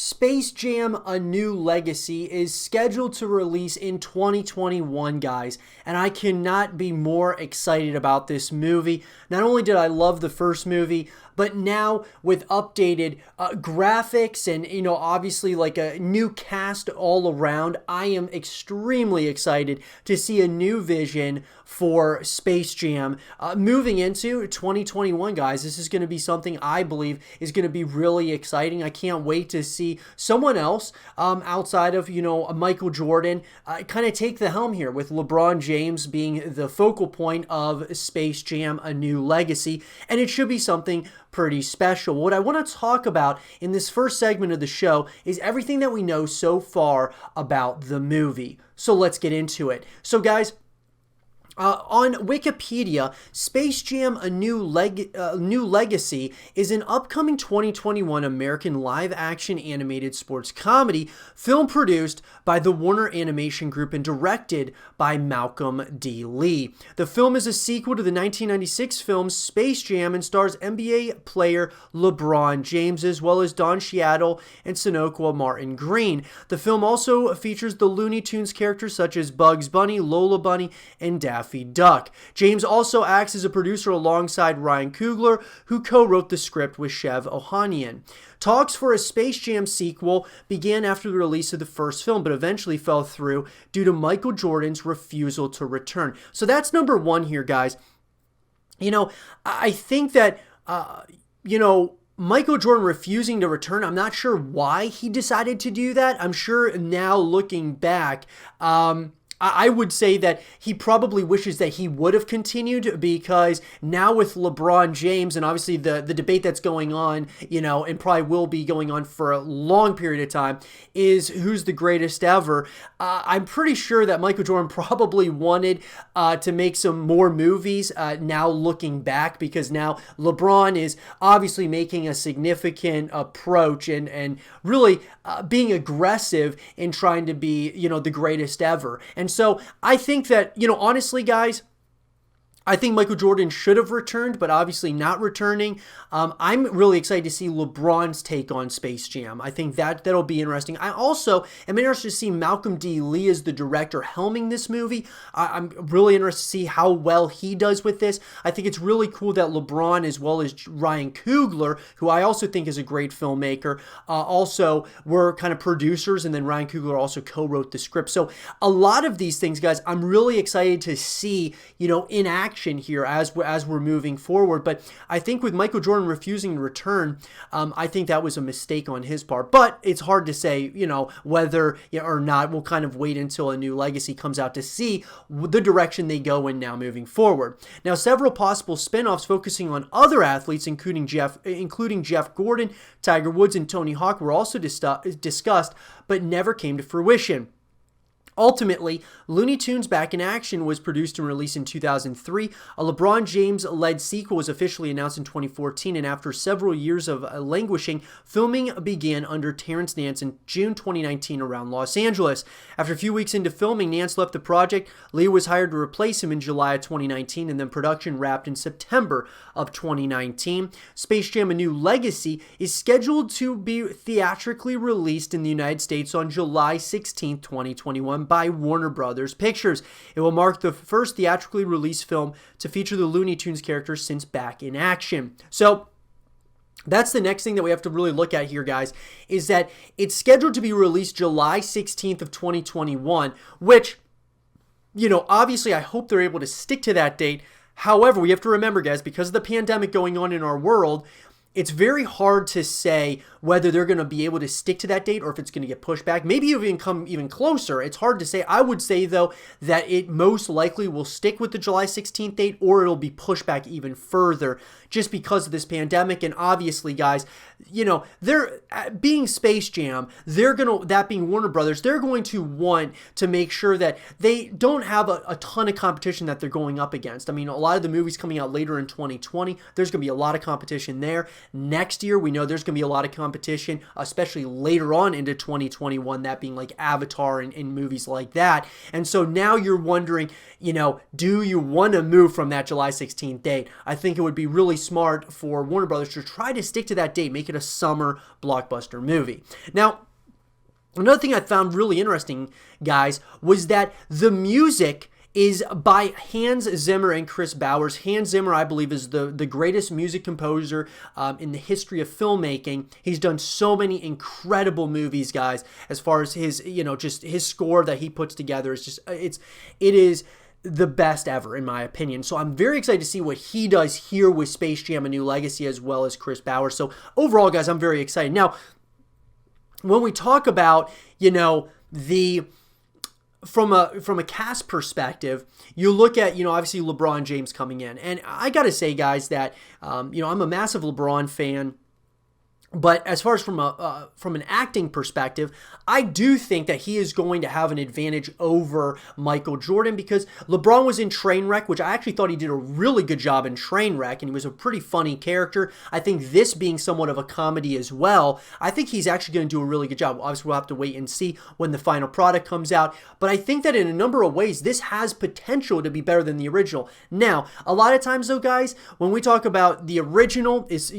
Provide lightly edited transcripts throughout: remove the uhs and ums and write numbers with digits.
Space Jam: A New Legacy is scheduled to release in 2021, guys, and I cannot be more excited about this movie. Not only did I love the first movie, but now with updated graphics and, obviously like a new cast all around, I am extremely excited to see a new vision for Space Jam. Moving into 2021, guys, this is going to be something I believe is going to be really exciting. I can't wait to see someone else outside of, Michael Jordan kind of take the helm here, with LeBron James being the focal point of Space Jam: A New Legacy, and it should be something pretty special. What I want to talk about in this first segment of the show is everything that we know so far about the movie. So let's get into it. So guys, on Wikipedia, Space Jam: A New Legacy is an upcoming 2021 American live-action animated sports comedy film produced by the Warner Animation Group and directed by Malcolm D. Lee. The film is a sequel to the 1996 film Space Jam and stars NBA player LeBron James, as well as Don Cheadle and Sonoqua Martin Green. The film also features the Looney Tunes characters such as Bugs Bunny, Lola Bunny, and Daffy Duck. James also acts as a producer alongside Ryan Coogler, who co-wrote the script with Chev Ohanian. Talks for a Space Jam sequel began after the release of the first film, but eventually fell through due to Michael Jordan's refusal to return. So that's number one here, guys. I think that, Michael Jordan refusing to return, I'm not sure why he decided to do that. I'm sure now looking back, I would say that he probably wishes that he would have continued, because now with LeBron James and obviously the debate that's going on, and probably will be going on for a long period of time, is who's the greatest ever. I'm pretty sure that Michael Jordan probably wanted to make some more movies now looking back, because now LeBron is obviously making a significant approach and really being aggressive in trying to be, the greatest ever. And so I think that, honestly, guys, I think Michael Jordan should have returned, but obviously not returning. I'm really excited to see LeBron's take on Space Jam. I think that'll be interesting. I also am interested to see Malcolm D. Lee as the director helming this movie. I'm really interested to see how well he does with this. I think it's really cool that LeBron, as well as Ryan Coogler, who I also think is a great filmmaker, also were kind of producers, and then Ryan Coogler also co-wrote the script. So a lot of these things, guys, I'm really excited to see, in action here as we're moving forward. But I think with Michael Jordan refusing to return, I think that was a mistake on his part. But it's hard to say, whether or not. We'll kind of wait until A New Legacy comes out to see the direction they go in now moving forward. Now, several possible spinoffs focusing on other athletes, including Jeff Gordon, Tiger Woods, and Tony Hawk, were also discussed, but never came to fruition. Ultimately, Looney Tunes Back in Action was produced and released in 2003. A LeBron James-led sequel was officially announced in 2014, and after several years of languishing, filming began under Terrence Nance in June 2019 around Los Angeles. After a few weeks into filming, Nance left the project. Lee was hired to replace him in July of 2019, and then production wrapped in September of 2019. Space Jam: A New Legacy is scheduled to be theatrically released in the United States on July 16, 2021, by Warner Brothers Pictures. It will mark the first theatrically released film to feature the Looney Tunes characters since Back in Action. So that's the next thing that we have to really look at here, guys, is that it's scheduled to be released July 16th of 2021, which, obviously I hope they're able to stick to that date. However, we have to remember, guys, because of the pandemic going on in our world, it's very hard to say whether they're going to be able to stick to that date or if it's going to get pushed back. Maybe even come even closer. It's hard to say. I would say, though, that it most likely will stick with the July 16th date, or it'll be pushed back even further just because of this pandemic. And obviously, guys, they're being Space Jam, that being Warner Brothers, they're going to want to make sure that they don't have a ton of competition that they're going up against. I mean, a lot of the movies coming out later in 2020, there's going to be a lot of competition there. next year. We know there's going to be a lot of competition, especially later on into 2021, that being like Avatar and movies like that. And so now you're wondering, do you want to move from that July 16th date? I think it would be really smart for Warner Brothers to try to stick to that date, make it a summer blockbuster movie. Now, another thing I found really interesting, guys, was that the music is by Hans Zimmer and Chris Bowers. Hans Zimmer, I believe, is the greatest music composer in the history of filmmaking. He's done so many incredible movies, guys, as far as his, just his score that he puts together is just, it is the best ever, in my opinion. So I'm very excited to see what he does here with Space Jam: A New Legacy, as well as Chris Bowers. So overall, guys, I'm very excited. Now, when we talk about, from a cast perspective, you look at, obviously LeBron James coming in. And I got to say, guys, that, I'm a massive LeBron fan. But as far as from an acting perspective, I do think that he is going to have an advantage over Michael Jordan, because LeBron was in Trainwreck, which I actually thought he did a really good job in Trainwreck, and he was a pretty funny character. I think this being somewhat of a comedy as well, I think he's actually going to do a really good job. Obviously, we'll have to wait and see when the final product comes out. But I think that in a number of ways, this has potential to be better than the original. Now, a lot of times, though, guys, when we talk about the original is,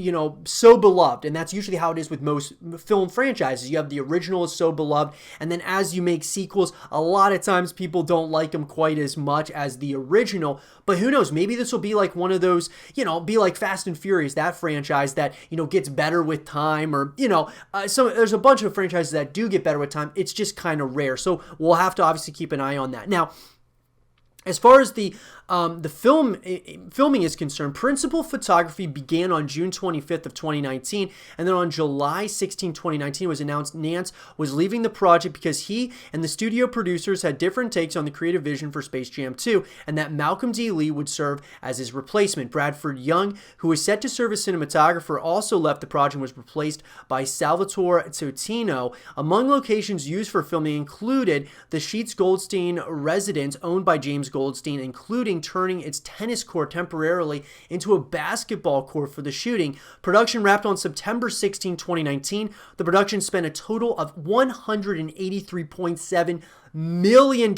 so beloved, and that's usually how it is with most film franchises. You have the original is so beloved, and then as you make sequels, a lot of times people don't like them quite as much as the original. But who knows, maybe this will be like one of those, be like Fast and Furious, that franchise that, gets better with time, or, so there's a bunch of franchises that do get better with time. It's just kind of rare. So we'll have to obviously keep an eye on that. Now, as far as the filming is concerned, principal photography began on June 25th of 2019, and then on July 16, 2019, it was announced Nance was leaving the project because he and the studio producers had different takes on the creative vision for Space Jam 2, and that Malcolm D. Lee would serve as his replacement. Bradford Young, who was set to serve as cinematographer, also left the project and was replaced by Salvatore Totino. Among locations used for filming included the Sheets Goldstein residence owned by James Goldstein, including turning its tennis court temporarily into a basketball court for the shooting. Production wrapped on September 16, 2019. The production spent a total of $183.7 million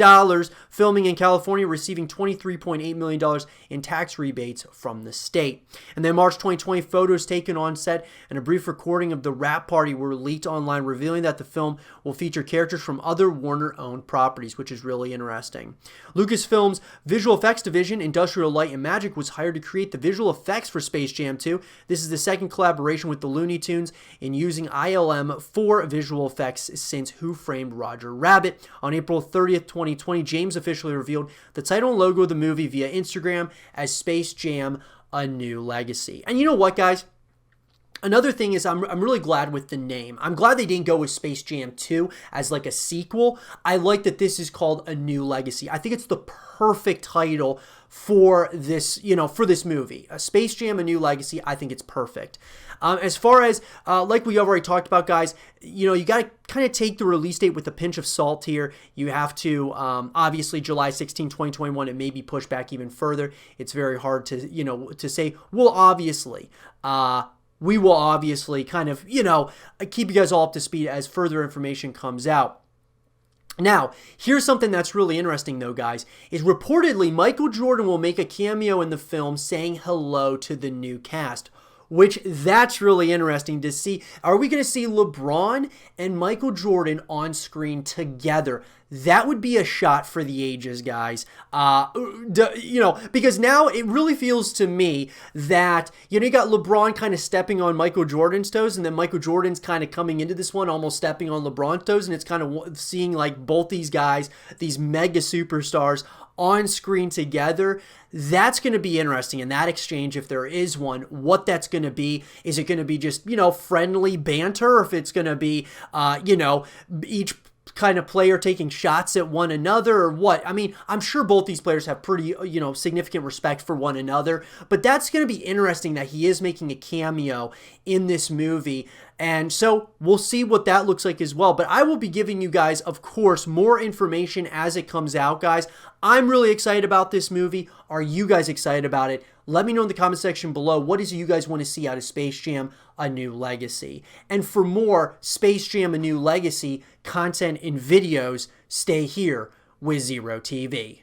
filming in California, receiving $23.8 million in tax rebates from the state. And then March 2020, photos taken on set and a brief recording of the wrap party were leaked online, revealing that the film will feature characters from other Warner-owned properties, which is really interesting. Lucasfilm's visual effects division, Industrial Light and Magic, was hired to create the visual effects for Space Jam 2. This is the second collaboration with the Looney Tunes in using ILM for visual effects since Who Framed Roger Rabbit. On April 30th, 2020, James officially revealed the title and logo of the movie via Instagram as Space Jam: A New Legacy. And you know what, guys? Another thing is I'm really glad with the name. I'm glad they didn't go with Space Jam 2 as like a sequel. I like that this is called A New Legacy. I think it's the perfect title for this, for this movie. Space Jam: A New Legacy, I think it's perfect. As far as, like we already talked about, guys, you got to kind of take the release date with a pinch of salt here. You have to, obviously, July 16, 2021, it may be pushed back even further. It's very hard to, to say, we will obviously kind of, keep you guys all up to speed as further information comes out. Now, here's something that's really interesting, though, guys, is reportedly Michael Jordan will make a cameo in the film saying hello to the new cast, which that's really interesting to see. Are we going to see LeBron and Michael Jordan on screen together? That would be a shot for the ages, guys. Because now it really feels to me that, you got LeBron kind of stepping on Michael Jordan's toes, and then Michael Jordan's kind of coming into this one almost stepping on LeBron's toes, and it's kind of seeing like both these guys, these mega superstars, on screen together. That's going to be interesting in that exchange, if there is one, what that's going to be. Is it going to be just, friendly banter, or if it's going to be, each kind of player taking shots at one another, or what? I mean, I'm sure both these players have pretty, significant respect for one another, but that's going to be interesting that he is making a cameo in this movie. And so we'll see what that looks like as well. But I will be giving you guys, of course, more information as it comes out, guys. I'm really excited about this movie. Are you guys excited about it? Let me know in the comment section below, what is it you guys want to see out of Space Jam: A New Legacy? And for more Space Jam: A New Legacy content and videos, stay here with Zero TV.